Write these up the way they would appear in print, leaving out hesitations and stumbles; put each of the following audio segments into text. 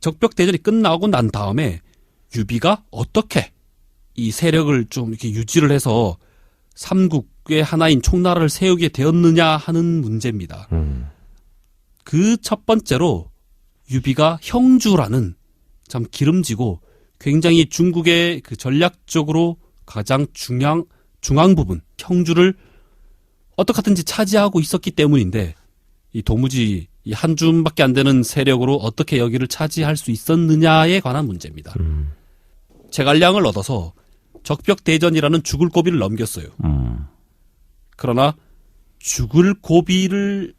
적벽대전이 끝나고 난 다음에 유비가 어떻게 이 세력을 좀 이렇게 유지를 해서 삼국의 하나인 총나라를 세우게 되었느냐 하는 문제입니다. 그 첫 번째로 유비가 형주라는 참 기름지고 굉장히 중국의 그 전략적으로 가장 중앙 부분, 형주를 어떻게 하든지 차지하고 있었기 때문인데 이 도무지 이 한 줌밖에 안 되는 세력으로 어떻게 여기를 차지할 수 있었느냐에 관한 문제입니다. 제갈량을 얻어서 적벽대전이라는 죽을 고비를 넘겼어요. 그러나 죽을 고비를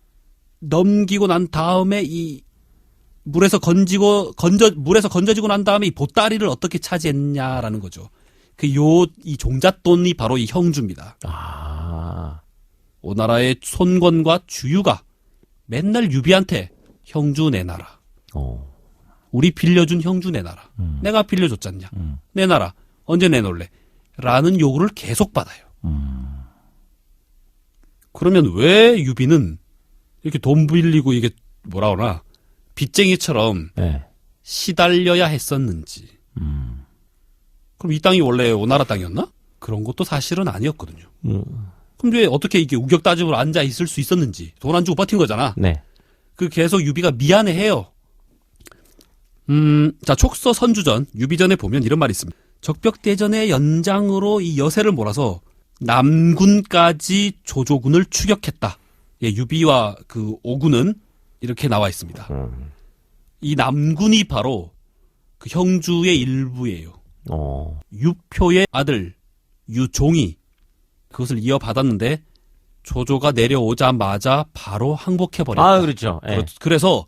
넘기고 난 다음에 이 물에서 건져지고 난 다음에 이 보따리를 어떻게 차지했냐라는 거죠. 이 종잣돈이 바로 이 형주입니다. 오나라의 손권과 주유가 맨날 유비한테 형주 내놔라. 우리 빌려준 형주 내놔라. 내가 빌려줬잖냐. 내놔라. 언제 내놓을래? 라는 요구를 계속 받아요. 그러면 왜 유비는 이렇게 돈 빌리고 이게 뭐라 그러나 빚쟁이처럼 네. 시달려야 했었는지. 그럼 이 땅이 원래 오나라 땅이었나? 그런 것도 사실은 아니었거든요. 그럼 왜 어떻게 이게 우격다짐으로 앉아 있을 수 있었는지. 돈 안 주고 버틴 거잖아. 네. 그 계속 유비가 미안해해요. 자, 촉서 선주전, 유비전에 보면 이런 말이 있습니다. 적벽대전의 연장으로 이 여세를 몰아서 남군까지 조조군을 추격했다. 예, 유비와 그 오군은 이렇게 나와 있습니다. 이 남군이 바로 그 형주의 일부예요. 유표의 아들 유종이 그것을 이어받았는데 조조가 내려오자마자 바로 항복해버렸다. 그렇죠. 네. 그래서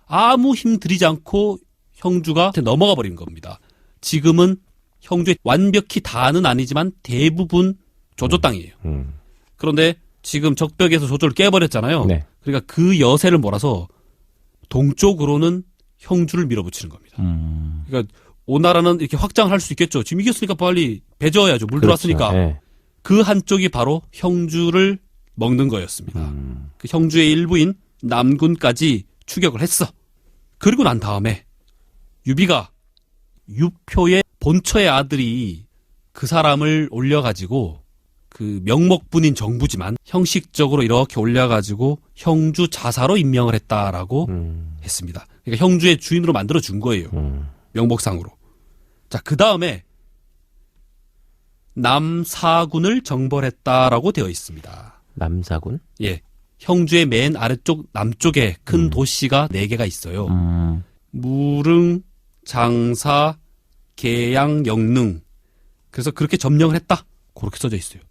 아무 힘 들이지 않고 형주가 넘어가 버린 겁니다. 지금은 형주의 완벽히 다는 아니지만 대부분 조조 땅이에요. 그런데 지금 적벽에서 조조를 깨버렸잖아요. 네. 그러니까 그 여세를 몰아서 동쪽으로는 형주를 밀어붙이는 겁니다. 그러니까 오나라는 이렇게 확장을 할 수 있겠죠. 지금 이겼으니까 빨리 배져야죠. 물 들어왔으니까. 네. 그 한쪽이 바로 형주를 먹는 거였습니다. 그 형주의 일부인 남군까지 추격을 했어. 그리고 난 다음에 유비가 유표의 본처의 아들이 그 사람을 올려가지고 그 명목분인 정부지만 형식적으로 이렇게 올려가지고 형주 자사로 임명을 했다라고 했습니다. 그러니까 형주의 주인으로 만들어 준 거예요. 명목상으로. 자, 그 다음에 남사군을 정벌했다라고 되어 있습니다. 남사군? 예. 형주의 맨 아래쪽 남쪽에 큰 도시가 4개가 있어요. 무릉, 장사, 계양, 영릉. 그래서 그렇게 점령을 했다. 그렇게 써져 있어요.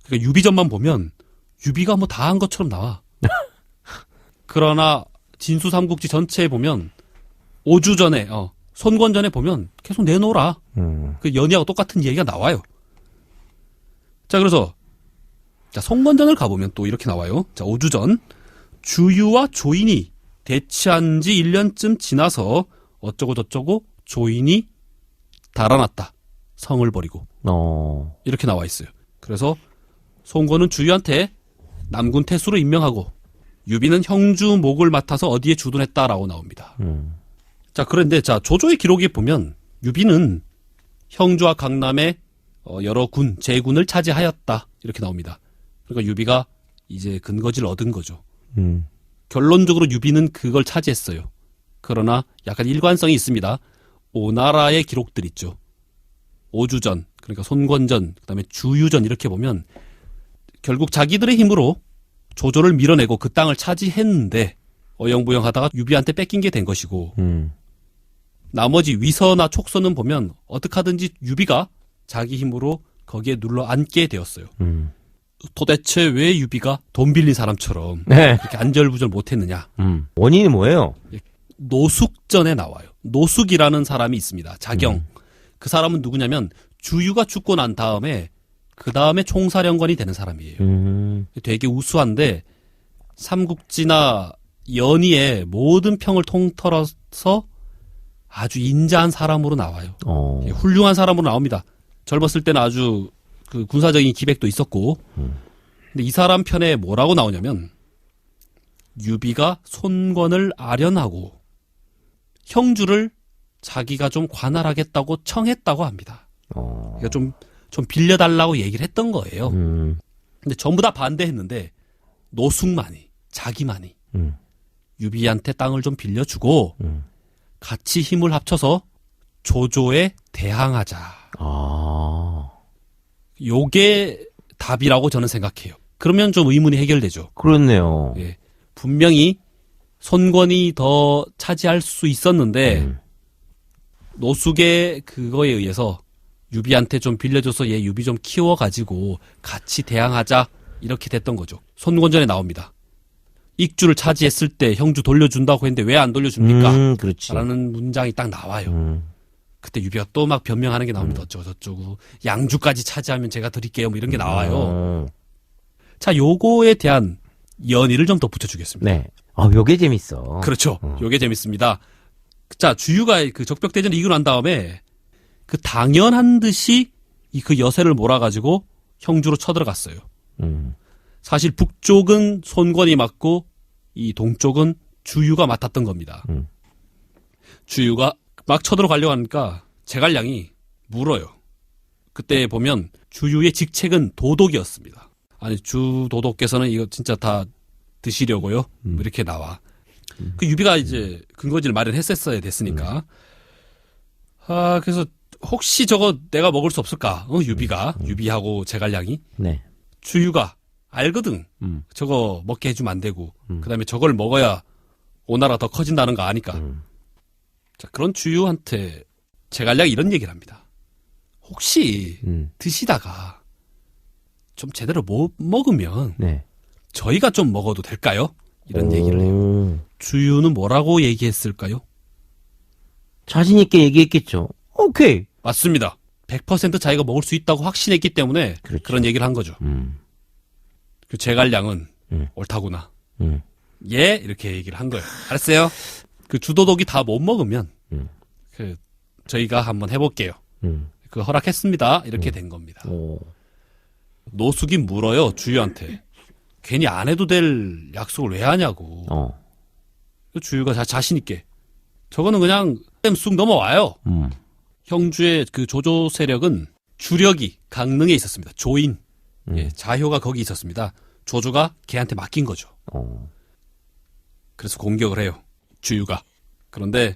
그러니까 유비전만 보면 유비가 뭐 다 한 것처럼 나와. 그러나 진수삼국지 전체에 보면 오주전에 손권전에 보면 계속 내놓으라. 그 연희하고 똑같은 얘기가 나와요. 자, 그래서 자, 손권전을 가보면 또 이렇게 나와요. 자, 오주전. 주유와 조인이 대치한 지 1년쯤 지나서 어쩌고 저쩌고 조인이 달아났다. 성을 버리고. 이렇게 나와 있어요. 그래서 송건은 주유한테 남군 태수로 임명하고 유비는 형주 목을 맡아서 어디에 주둔했다라고 나옵니다. 자, 그런데 자, 조조의 기록에 보면 유비는 형주와 강남의 여러 군, 제군을 차지하였다. 이렇게 나옵니다. 그러니까 유비가 이제 근거지를 얻은 거죠. 결론적으로 유비는 그걸 차지했어요. 그러나 약간 일관성이 있습니다. 오나라의 기록들 있죠. 오주전, 그러니까 손권전, 그다음에 주유전 이렇게 보면 결국 자기들의 힘으로 조조를 밀어내고 그 땅을 차지했는데 어영부영하다가 유비한테 뺏긴 게 된 것이고 나머지 위서나 촉서는 보면 어떻게 하든지 유비가 자기 힘으로 거기에 눌러 앉게 되었어요. 도대체 왜 유비가 돈 빌린 사람처럼 그렇게 안절부절 못했느냐. 원인이 뭐예요? 노숙전에 나와요. 노숙이라는 사람이 있습니다. 자경. 그 사람은 누구냐면 주유가 죽고 난 다음에 그 다음에 총사령관이 되는 사람이에요. 되게 우수한데 삼국지나 연희의 모든 평을 통틀어서 아주 인자한 사람으로 나와요. 훌륭한 사람으로 나옵니다. 젊었을 때는 아주 그 군사적인 기백도 있었고 근데 이 사람 편에 뭐라고 나오냐면 유비가 손권을 아련하고 형주를 자기가 좀 관할하겠다고 청했다고 합니다. 그러니까 좀 빌려달라고 얘기를 했던 거예요. 근데 전부 다 반대했는데 노숙만이 자기만이 유비한테 땅을 좀 빌려주고 같이 힘을 합쳐서 조조에 대항하자. 요게 답이라고 저는 생각해요. 그러면 좀 의문이 해결되죠. 그렇네요. 예. 분명히 손권이 더 차지할 수 있었는데 노숙의 그거에 의해서 유비한테 좀 빌려줘서 얘 유비 좀 키워가지고 같이 대항하자 이렇게 됐던 거죠. 손권전에 나옵니다. 익주를 차지했을 때 형주 돌려준다고 했는데 왜 안 돌려줍니까? 그렇지. 라는 문장이 딱 나와요. 그때 유비가 또 막 변명하는 게 나옵니다. 어쩌고 저쩌고 양주까지 차지하면 제가 드릴게요. 뭐 이런 게 나와요. 자, 요거에 대한 연의를 좀 더 붙여주겠습니다. 네. 요게 재밌어. 그렇죠. 요게 재밌습니다. 자, 주유가 그 적벽대전을 이기고 난 다음에 그 당연한 듯이 그 여세를 몰아가지고 형주로 쳐들어갔어요. 사실 북쪽은 손권이 맡고 이 동쪽은 주유가 맡았던 겁니다. 주유가 막 쳐들어가려고 하니까 제갈량이 물어요. 그때 보면 주유의 직책은 도독이었습니다. 아니, 주도독께서는 이거 진짜 다 드시려고요? 뭐 이렇게 나와. 그 유비가 이제 근거지를 마련했었어야 됐으니까. 그래서 혹시 저거 내가 먹을 수 없을까? 유비가. 유비하고 제갈량이. 네. 주유가 알거든. 저거 먹게 해주면 안 되고. 그 다음에 저걸 먹어야 오나라 더 커진다는 거 아니까. 자, 그런 주유한테 제갈량이 이런 얘기를 합니다. 혹시 드시다가 좀 제대로 못 먹으면 네. 저희가 좀 먹어도 될까요? 이런 얘기를 해요. 주유는 뭐라고 얘기했을까요? 자신 있게 얘기했겠죠. 오케이. 맞습니다. 100% 자기가 먹을 수 있다고 확신했기 때문에 그렇죠. 그런 얘기를 한 거죠. 그 제갈량은 옳다구나. 예, 이렇게 얘기를 한 거예요. 알았어요? 그 주도독이 다 못 먹으면 그 저희가 한번 해볼게요. 그 허락했습니다. 이렇게 된 겁니다. 노숙이 물어요, 주유한테. 괜히 안 해도 될 약속을 왜 하냐고. 주유가 자신 있게. 저거는 그냥 쑥 넘어와요. 형주의 그 조조 세력은 주력이 강릉에 있었습니다. 조인. 예, 자효가 거기 있었습니다. 조조가 걔한테 맡긴 거죠. 그래서 공격을 해요. 주유가. 그런데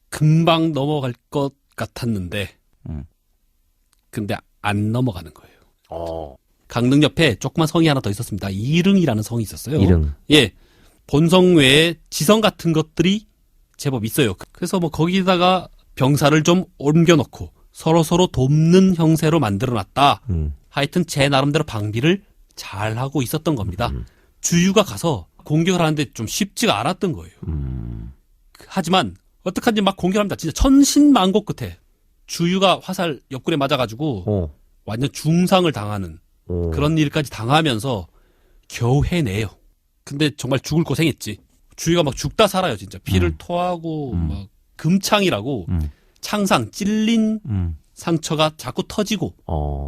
금방 넘어갈 것 같았는데 근데 안 넘어가는 거예요. 강릉 옆에 조그만 성이 하나 더 있었습니다. 이릉이라는 성이 있었어요. 이릉. 예. 본성 외에 지성 같은 것들이 제법 있어요. 그래서 뭐 거기다가 병사를 좀 옮겨놓고 서로 돕는 형세로 만들어놨다. 하여튼 제 나름대로 방비를 잘 하고 있었던 겁니다. 주유가 가서 공격을 하는데 좀 쉽지가 않았던 거예요. 하지만 어떡한지 막 공격합니다. 진짜 천신만고 끝에 주유가 화살 옆구리에 맞아가지고 완전 중상을 당하는 그런 일까지 당하면서 겨우 해내요. 근데 정말 죽을 고생했지. 주유가 막 죽다 살아요. 진짜 피를 토하고 막 금창이라고 창상 찔린 상처가 자꾸 터지고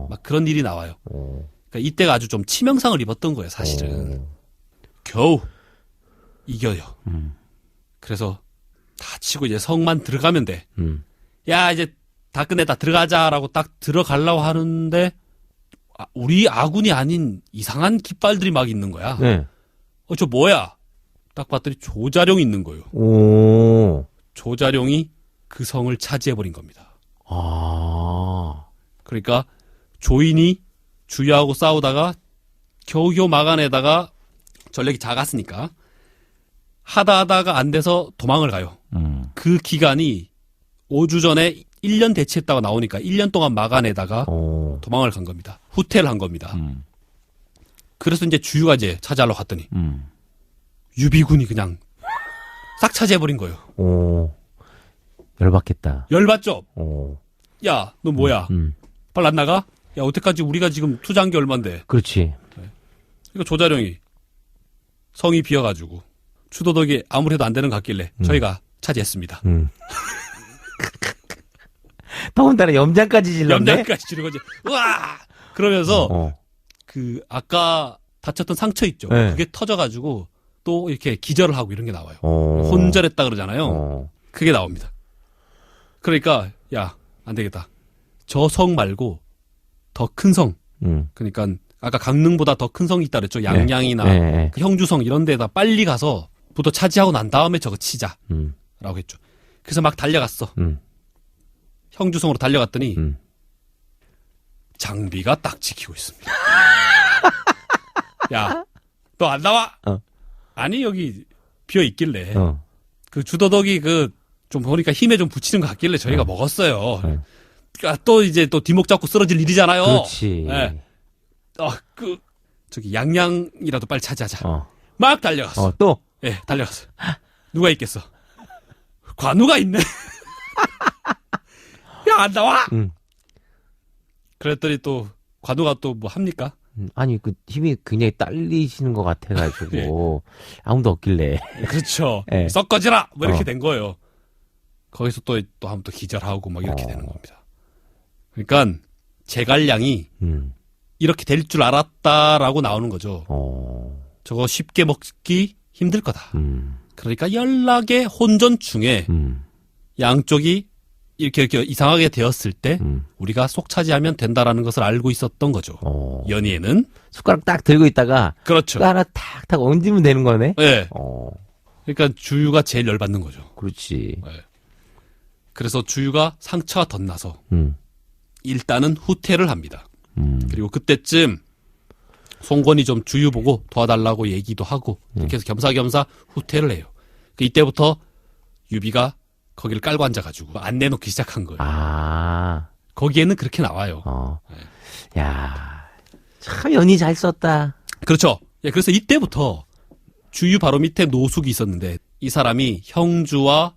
막 그런 일이 나와요. 그러니까 이때가 아주 좀 치명상을 입었던 거예요. 사실은. 겨우 이겨요. 그래서 다 치고 이제 성만 들어가면 돼. 야, 이제 다 끝냈다. 들어가자라고 딱 들어가려고 하는데 우리 아군이 아닌 이상한 깃발들이 막 있는 거야. 네. 저 뭐야? 딱 봤더니 조자룡이 있는 거예요. 조자룡이 그 성을 차지해버린 겁니다. 그러니까 조인이 주유하고 싸우다가 겨우겨우 막아내다가 전력이 작았으니까 하다가 안 돼서 도망을 가요. 그 기간이 5주 전에 1년 대치했다가 나오니까 1년 동안 막아내다가 도망을 간 겁니다. 후퇴를 한 겁니다. 그래서 이제 주유가 이제 차지하려고 갔더니 유비군이 그냥 싹 차지해버린 거예요. 열받겠다. 열받죠? 야, 너 뭐야? 빨리 안 나가? 야, 어떡하지? 우리가 지금 투자한 게 얼만데. 그렇지. 그러니까 조자룡이 성이 비어가지고 추도덕이 아무래도 안 되는 것 같길래 저희가 차지했습니다. 더군다나 염장까지 질렀네. 염장까지 지르고 이제 우와! 그러면서 그 아까 다쳤던 상처 있죠. 네. 그게 터져가지고 또 이렇게 기절을 하고 이런 게 나와요. 어. 혼절했다 그러잖아요. 어. 그게 나옵니다. 그러니까 야, 안 되겠다. 저 성 말고 더 큰 성. 그러니까 아까 강릉보다 더 큰 성이 있다 그랬죠. 양양이나 네. 그 형주성 이런 데다 빨리 가서 부터 차지하고 난 다음에 저거 치자. 라고 했죠. 그래서 막 달려갔어. 형주성으로 달려갔더니 장비가 딱 지키고 있습니다. 야, 너 안 나와? 어. 아니 여기 비어 있길래 어. 그 주더덕이 그 좀 보니까 힘에 좀 붙이는 것 같길래 저희가 먹었어요. 네. 그러니까 또 이제 또 뒷목 잡고 쓰러질 일이잖아요. 그렇지. 네. 저기 양양이라도 빨리 차지하자. 막 달려갔어. 또? 예, 달려갔어. 누가 있겠어? 관우가 있네. 야, 안 나와! 그랬더니 또, 관우가 또 뭐 합니까? 아니, 그 힘이 굉장히 딸리시는 것 같아가지고, 아무도 없길래. 그렇죠. 예. 썩어지라! 뭐 이렇게 된 거예요. 거기서 또 한번 또 기절하고 막 이렇게 되는 겁니다. 그러니까, 제갈량이 이렇게 될 줄 알았다라고 나오는 거죠. 저거 쉽게 먹기 힘들 거다. 그러니까 연락의 혼전 중에 양쪽이 이렇게 이상하게 되었을 때 우리가 속 차지하면 된다라는 것을 알고 있었던 거죠. 연희에는. 숟가락 딱 들고 있다가. 그렇죠. 하나 탁탁 얹으면 되는 거네? 네. 그러니까 주유가 제일 열받는 거죠. 그렇지. 네. 그래서 주유가 상처가 덧나서 일단은 후퇴를 합니다. 그리고 그때쯤 송권이 좀 주유 보고 도와달라고 얘기도 하고 이렇게 해서 겸사겸사 후퇴를 해요. 이때부터 유비가 거기를 깔고 앉아가지고 안 내놓기 시작한 거예요. 거기에는 그렇게 나와요. 네. 야, 참 연희 잘 썼다. 그렇죠. 예, 그래서 이때부터 주유 바로 밑에 노숙이 있었는데 이 사람이 형주와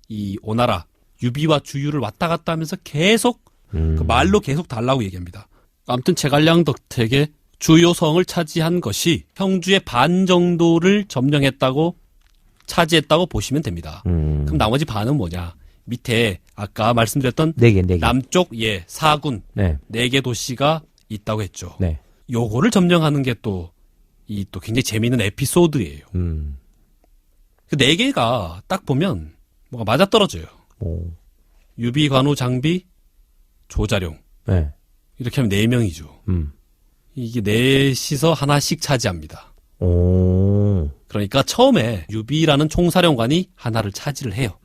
이 오나라 유비와 주유를 왔다 갔다 하면서 계속 그 말로 계속 달라고 얘기합니다. 아무튼 제갈량 덕택의 주요성을 차지한 것이 형주의 반 정도를 점령했다고 차지했다고 보시면 됩니다. 그럼 나머지 반은 뭐냐? 밑에 아까 말씀드렸던 네 개. 남쪽 사군 네. 4개 도시가 있다고 했죠. 네. 요거를 점령하는 게 또 굉장히 재미있는 에피소드예요. 그 4개가 딱 보면 뭐가 맞아떨어져요. 유비, 관우, 장비, 조자룡. 네. 이렇게 하면 4명이죠. 이게 넷이서 하나씩 차지합니다. 그러니까 처음에 유비라는 총사령관이 하나를 차지를 해요.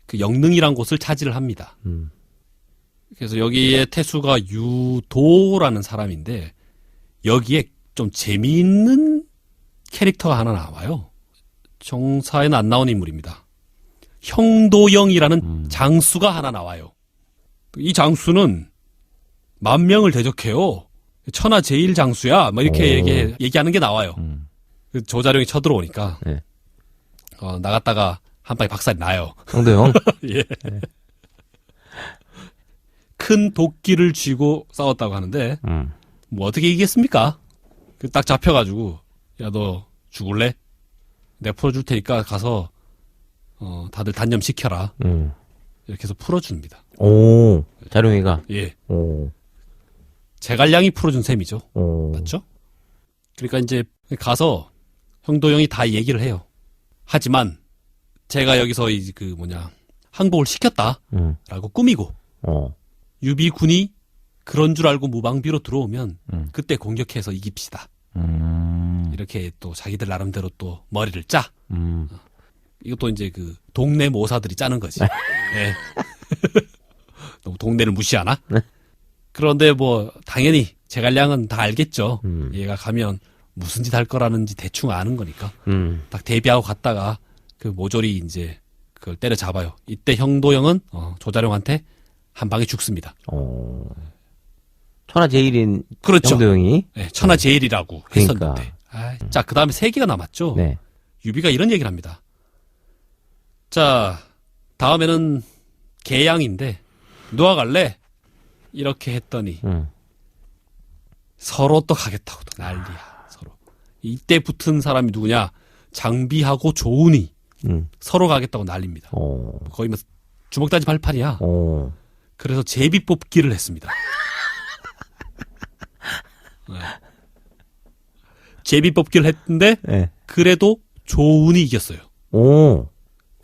그 영릉이란 곳을 차지를 합니다. 그래서 여기에 태수가 유도라는 사람인데 여기에 좀 재미있는 캐릭터가 하나 나와요. 정사에는 안 나온 인물입니다. 형도영이라는 장수가 하나 나와요. 이 장수는 10,000명을 대적해요. 천하제일 장수야. 뭐 이렇게 얘기하는 게 나와요. 그 조자룡이 쳐들어오니까 네. 나갔다가 한 방에 박살이 나요. 형도형? 예. 네. 큰 도끼를 쥐고 싸웠다고 하는데 뭐 어떻게 이기겠습니까? 딱 잡혀가지고 야 너 죽을래? 내가 풀어줄 테니까 가서 다들 단념시켜라. 이렇게 해서 풀어줍니다. 자룡이가? 예. 제갈량이 풀어준 셈이죠. 맞죠? 그러니까 이제 가서 형도영이 다 얘기를 해요. 하지만 제가 여기서 항복을 시켰다라고 꾸미고 유비군이 그런 줄 알고 무방비로 들어오면 그때 공격해서 이깁시다. 이렇게 또 자기들 나름대로 또 머리를 짜. 이것도 이제 그 동네 모사들이 짜는 거지. 네. 너무 동네를 무시하나? 그런데 뭐 당연히 제갈량은 다 알겠죠. 얘가 가면 무슨 짓 할 거라는지 대충 아는 거니까. 딱 대비하고 갔다가 그 모조리 이제 그걸 때려잡아요. 이때 형도영은 조자룡한테 한 방에 죽습니다. 천하제일인 그렇죠. 형도영이? 네, 천하제일이라고 그러니까. 했었는데. 자, 그 다음에 3개가 남았죠. 네. 유비가 이런 얘기를 합니다. 자, 다음에는 계양인데 누가 갈래? 이렇게 했더니 서로 또 가겠다고 또 난리야. 서로. 이때 붙은 사람이 누구냐? 장비하고 조은이 서로 가겠다고 난립니다. 거의 뭐 주먹다지 발판이야. 그래서 제비 뽑기를 했습니다. 네. 제비 뽑기를 했는데 네. 그래도 조운이 이겼어요. 오.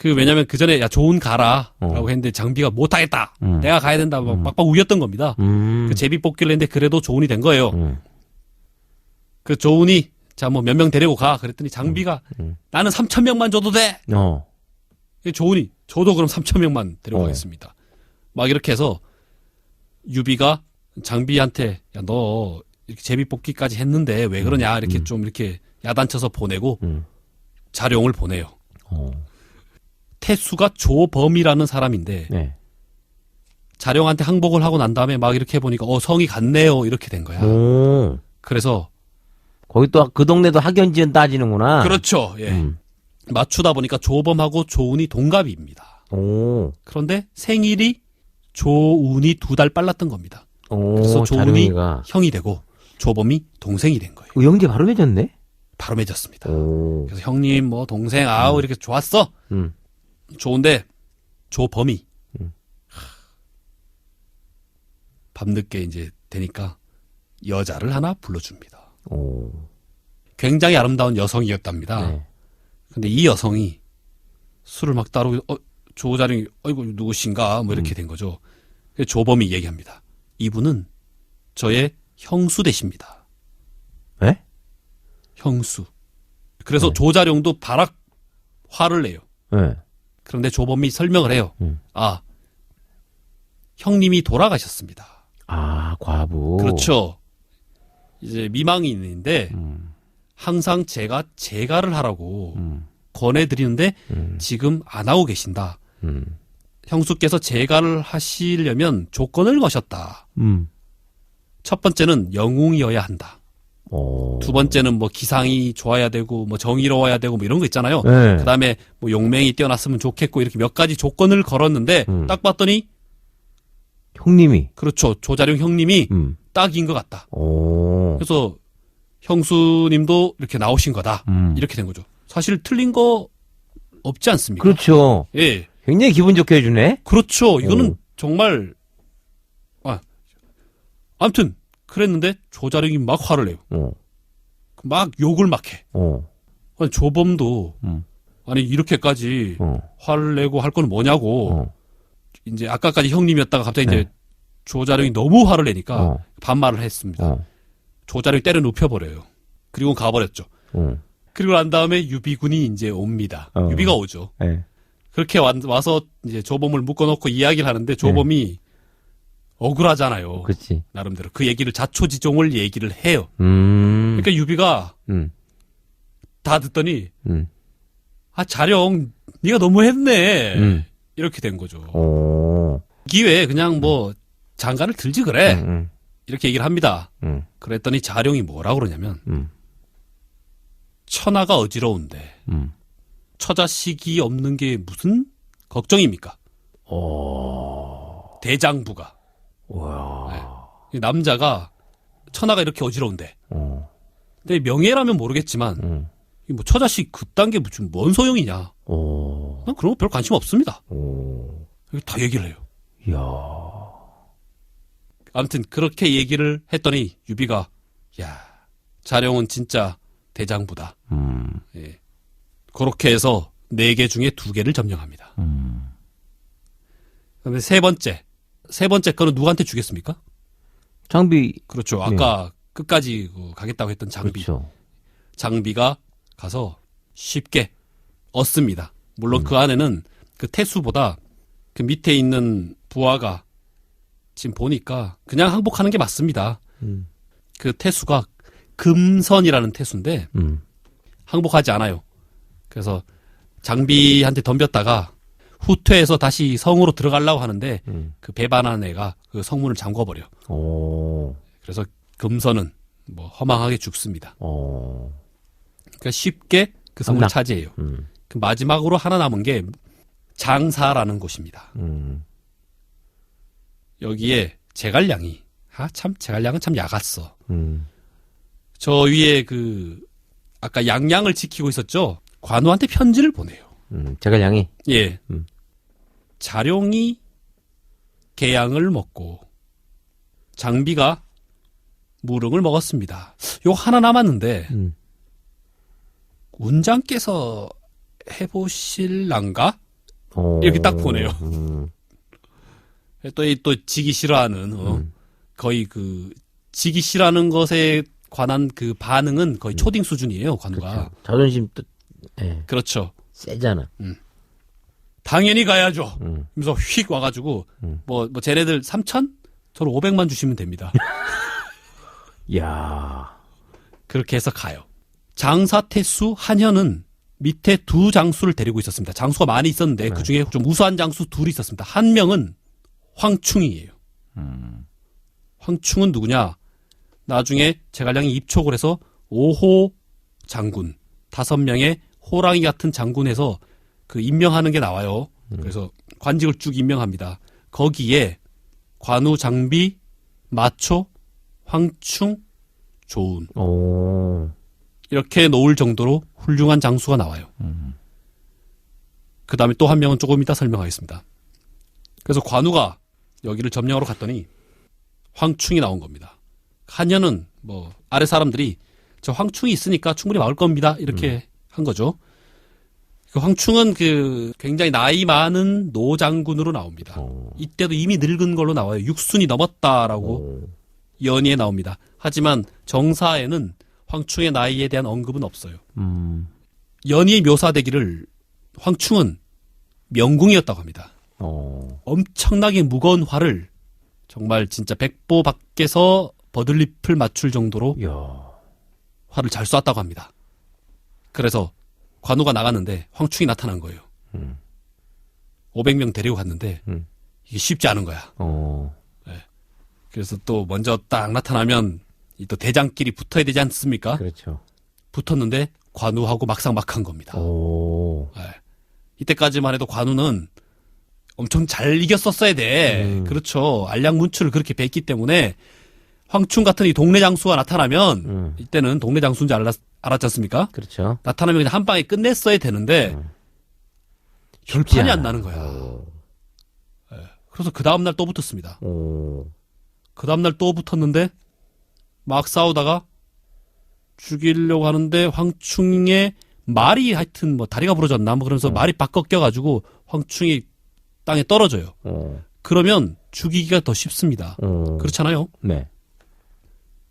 왜냐면 그 전에 야 조운 가라 라고 했는데 장비가 못하겠다. 내가 가야 된다. 막 빡빡 우겼던 겁니다. 그 제비 뽑기를 했는데 그래도 조운이 된 거예요. 그 조운이 자 뭐 몇 명 데리고 가 그랬더니 장비가 나는 3,000명만 줘도 돼. 조운이 저도 그럼 3,000명만 데리고 가겠습니다. 막 이렇게 해서 유비가 장비한테 야 너 이렇게 제비 뽑기까지 했는데 왜 그러냐 이렇게 좀 이렇게 야단쳐서 보내고 자룡을 보내요. 태수가 조범이라는 사람인데 네. 자룡한테 항복을 하고 난 다음에 막 이렇게 해보니까 성이 같네요 이렇게 된 거야. 그래서 거기 또 그 동네도 학연지연 따지는구나. 그렇죠. 예. 맞추다 보니까 조범하고 조운이 동갑입니다. 그런데 생일이 조운이 2달 빨랐던 겁니다. 그래서 조운이 자룡이가. 형이 되고 조범이 동생이 된 거예요. 영재 바로 맺었네? 바로 맺었습니다. 그래서 형님 뭐 동생 아우 이렇게 좋았어. 좋은데 조범이 밤늦게 이제 되니까 여자를 하나 불러줍니다. 굉장히 아름다운 여성이었답니다. 네. 근데 이 여성이 술을 막 따르고 조자룡이 아이고 누구신가 뭐 이렇게 된 거죠. 그래서 조범이 얘기합니다. 이분은 저의 형수 되십니다. 에? 형수. 그래서 조자룡도 바락 화를 내요. 네. 그런데 조범이 설명을 해요. 아, 형님이 돌아가셨습니다. 아, 과부. 그렇죠. 이제 미망인인데 항상 제가 재가를 하라고 권해드리는데 지금 안 하고 계신다. 형수께서 재가를 하시려면 조건을 거셨다. 첫 번째는 영웅이어야 한다. 두 번째는 뭐 기상이 좋아야 되고 뭐 정의로워야 되고 뭐 이런 거 있잖아요. 네. 그다음에 뭐 용맹이 뛰어났으면 좋겠고 이렇게 몇 가지 조건을 걸었는데 딱 봤더니 형님이. 그렇죠. 조자룡 형님이 딱인 것 같다. 오. 그래서 형수님도 이렇게 나오신 거다. 이렇게 된 거죠. 사실 틀린 거 없지 않습니까? 그렇죠. 예. 굉장히 기분 좋게 해주네? 그렇죠. 이거는 정말 아무튼 그랬는데 조자룡이 막 화를 내요. 막 욕을 막 해. 아니, 조범도 아니 이렇게까지 화를 내고 할 건 뭐냐고. 이제 아까까지 형님이었다가 갑자기 네. 이제 조자룡이 너무 화를 내니까 반말을 했습니다. 조자룡이 때려 눕혀버려요. 그리고 가버렸죠. 그리고 난 다음에 유비군이 이제 옵니다. 유비가 오죠. 네. 그렇게 와서 이제 조범을 묶어놓고 이야기를 하는데 조범이 억울하잖아요. 그렇지. 나름대로 그 얘기를 자초지종을 얘기를 해요. 그러니까 유비가 다 듣더니 아 자룡 네가 너무했네. 이렇게 된 거죠. 기회에 그냥 뭐 장가를 들지 그래. 이렇게 얘기를 합니다. 그랬더니 자룡이 뭐라 그러냐면 천하가 어지러운데 처자식이 없는 게 무슨 걱정입니까? 대장부가. 네. 남자가 천하가 이렇게 어지러운데. 근데 명예라면 모르겠지만 뭐 처자식 그딴 게 무슨 뭔 소용이냐. 난 그런 거 별 관심 없습니다. 이렇게 다 얘기를 해요. 이야. 아무튼 그렇게 얘기를 했더니 유비가 야 자룡은 진짜 대장부다. 예. 그렇게 해서 4개 중에 2개를 점령합니다. 그다음에 세 번째 거는 누구한테 주겠습니까? 장비. 그렇죠. 아까 끝까지 가겠다고 했던 장비. 그렇죠. 장비가 가서 쉽게 얻습니다. 물론 그 안에는 그 태수보다 그 밑에 있는 부하가 지금 보니까 그냥 항복하는 게 맞습니다. 그 태수가 금선이라는 태수인데 항복하지 않아요. 그래서 장비한테 덤볐다가 후퇴해서 다시 성으로 들어가려고 하는데 그 배반한 애가 그 성문을 잠궈버려. 그래서 금선은 뭐 허망하게 죽습니다. 그러니까 쉽게 그 성을 차지해요. 그 마지막으로 하나 남은 게 장사라는 곳입니다. 여기에 제갈량이 제갈량은 참 야갔어. 저 위에 그 아까 양양을 지키고 있었죠. 관우한테 편지를 보내요. 제갈량이. 예. 자룡이 개양을 먹고 장비가 무릉을 먹었습니다. 요 하나 남았는데 운장께서 해보실란가? 이렇게 딱 보내요. 또 지기 싫어하는 거의 그 지기 싫어하는 것에 관한 그 반응은 거의 초딩 수준이에요. 관우가. 그렇죠. 자존심 또 예, 그렇죠. 세잖아. 당연히 가야죠. 그래서 휙 와가지고 뭐 쟤네들 3천? 저는 500만 주시면 됩니다. 야, 그렇게 해서 가요. 장사태수 한현은 밑에 두 장수를 데리고 있었습니다. 장수가 많이 있었는데 그 중에 좀 우수한 장수 둘이 있었습니다. 한 명은 황충이에요. 황충은 누구냐? 나중에 제갈량이 입촉을 해서 5호 장군, 5명의 호랑이 같은 장군에서 그 임명하는 게 나와요. 그래서 관직을 쭉 임명합니다. 거기에 관우, 장비, 마초, 황충, 조운 이렇게 놓을 정도로 훌륭한 장수가 나와요. 그 다음에 또 한 명은 조금 이따 설명하겠습니다. 그래서 관우가 여기를 점령하러 갔더니 황충이 나온 겁니다. 한현은 뭐 아래 사람들이 저 황충이 있으니까 충분히 막을 겁니다. 이렇게 한 거죠. 그 황충은 그 굉장히 나이 많은 노장군으로 나옵니다. 이때도 이미 늙은 걸로 나와요. 6순이 넘었다라고 연의에 나옵니다. 하지만 정사에는 황충의 나이에 대한 언급은 없어요. 연의에 묘사되기를 황충은 명궁이었다고 합니다. 엄청나게 무거운 활을 정말 진짜 백보 밖에서 버들잎을 맞출 정도로 활을 잘 쐈다고 합니다. 그래서 관우가 나갔는데 황충이 나타난 거예요. 500명 데리고 갔는데 이게 쉽지 않은 거야. 네. 그래서 또 먼저 딱 나타나면 이 또 대장끼리 붙어야 되지 않습니까? 그렇죠. 붙었는데 관우하고 막상막한 겁니다. 네. 이때까지만 해도 관우는 엄청 잘 이겼었어야 돼. 그렇죠. 알량문추를 그렇게 뱄기 때문에 황충 같은 이 동네 장수가 나타나면 이때는 동네 장수인지 알았지 않습니까? 그렇죠. 나타나면 그냥 한 방에 끝냈어야 되는데 결판이 안 나는 거야. 네. 그래서 그 다음날 또 붙었습니다. 그 다음날 또 붙었는데 막 싸우다가 죽이려고 하는데 황충의 말이 하여튼 뭐 다리가 부러졌나 뭐 그러면서 말이 빡 꺾여가지고 황충이 땅에 떨어져요. 그러면 죽이기가 더 쉽습니다. 그렇잖아요. 네.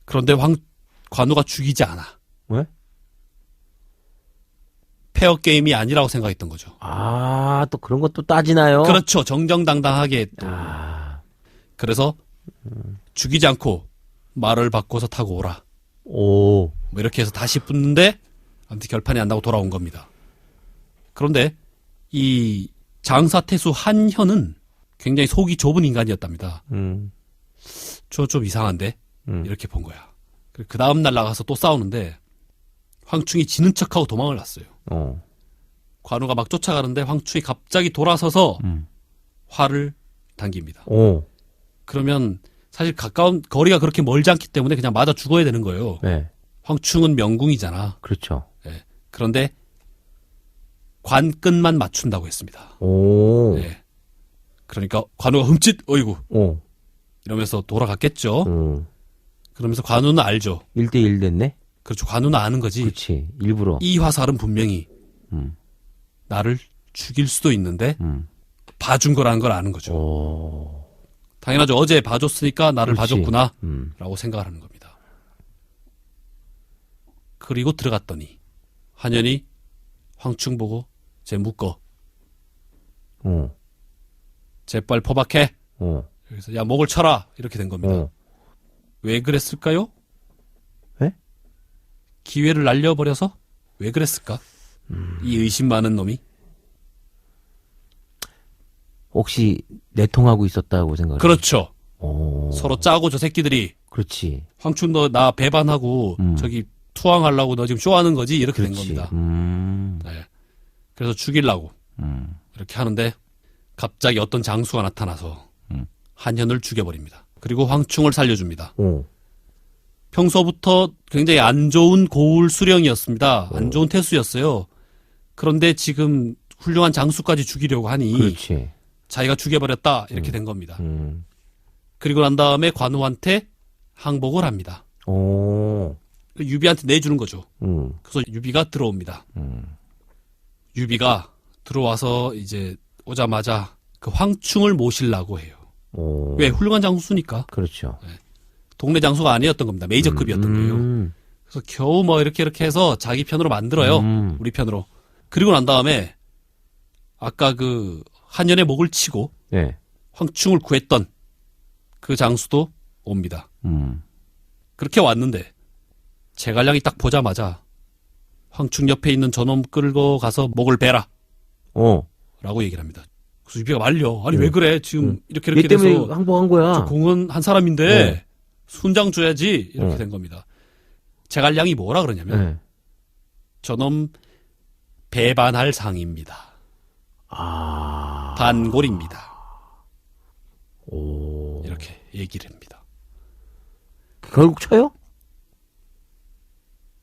그런데 관우가 죽이지 않아. 왜? 페어 게임이 아니라고 생각했던 거죠. 아, 또 그런 것도 따지나요? 그렇죠. 정정당당하게 또. 그래서 죽이지 않고 말을 바꿔서 타고 오라. 뭐 이렇게 해서 다시 붙는데 아무튼 결판이 안 나고 돌아온 겁니다. 그런데 이 장사태수 한현은 굉장히 속이 좁은 인간이었답니다. 저 좀 이상한데? 이렇게 본 거야. 그 다음날 나가서 또 싸우는데 황충이 지는 척하고 도망을 났어요. 관우가 막 쫓아가는데 황충이 갑자기 돌아서서 활을 당깁니다. 그러면 사실 가까운 거리가 그렇게 멀지 않기 때문에 그냥 맞아 죽어야 되는 거예요. 네. 황충은 명궁이잖아. 그렇죠. 네. 그런데 관끝만 맞춘다고 했습니다. 네. 그러니까 관우가 흠칫 어이구 이러면서 돌아갔겠죠. 그러면서 관우는 알죠. 1대1 됐네? 그렇죠. 관우는 아는 거지. 그렇지. 일부러. 이 화살은 분명히 나를 죽일 수도 있는데 봐준 거라는 걸 아는 거죠. 당연하죠. 어제 봐줬으니까 나를 그렇지. 봐줬구나 라고 생각을 하는 겁니다. 그리고 들어갔더니 한현이 황충 보고 쟤 묶어. 재빨 포박해. 그래서 야 목을 쳐라 이렇게 된 겁니다. 왜 그랬을까요? 왜? 기회를 날려버려서 왜 그랬을까? 이 의심 많은 놈이. 혹시 내통하고 있었다고 생각해요? 그렇죠. 서로 짜고 저 새끼들이 그렇지. 황충 너 나 배반하고 저기 투항하려고 너 지금 쇼하는 거지 이렇게 된 그렇지. 겁니다. 네. 그래서 죽이려고 이렇게 하는데 갑자기 어떤 장수가 나타나서 한현을 죽여버립니다. 그리고 황충을 살려줍니다. 평소부터 굉장히 안 좋은 고울 수령이었습니다. 안 좋은 태수였어요. 그런데 지금 훌륭한 장수까지 죽이려고 하니 그렇지. 자기가 죽여버렸다 이렇게 된 겁니다. 그리고 난 다음에 관우한테 항복을 합니다. 유비한테 내주는 거죠. 음. 그래서 유비가 들어옵니다. 유비가 들어와서 이제 오자마자 그 황충을 모시려고 해요. 오. 왜? 훌륭한 장수니까. 그렇죠. 동네 장수가 아니었던 겁니다. 메이저급이었던 거예요. 그래서 겨우 뭐 이렇게 해서 자기 편으로 만들어요. 우리 편으로. 그리고 난 다음에 아까 그 한연의 목을 치고 네. 황충을 구했던 그 장수도 옵니다. 그렇게 왔는데 제갈량이 딱 보자마자 황충 옆에 있는 저놈 끌고 가서 목을 베라. 라고 얘기를 합니다. 그래서 유비가 말려. 아니 왜 그래? 지금 이렇게 얘 때문에 돼서 항복한 거야. 저 공은 한 사람인데 순장 줘야지 이렇게 된 겁니다. 제갈량이 뭐라 그러냐면 네. 저놈 배반할 상입니다. 반골입니다. 오. 이렇게 얘기를 합니다. 결국 쳐요?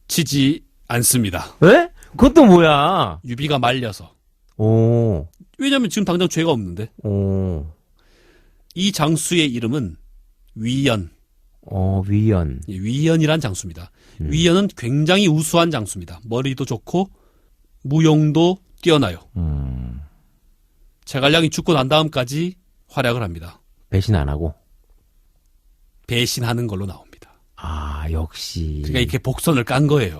치지 않습니다. 왜? 그것도 뭐야? 유비가 말려서. 오. 왜냐면 지금 당장 죄가 없는데. 오. 이 장수의 이름은 위연. 위연. 예, 위연이란 장수입니다. 위연은 굉장히 우수한 장수입니다. 머리도 좋고 무용도 뛰어나요. 제갈량이 죽고 난 다음까지 활약을 합니다. 배신 안 하고. 배신하는 걸로 나옵니다. 역시. 그러니까 이렇게 복선을 깐 거예요.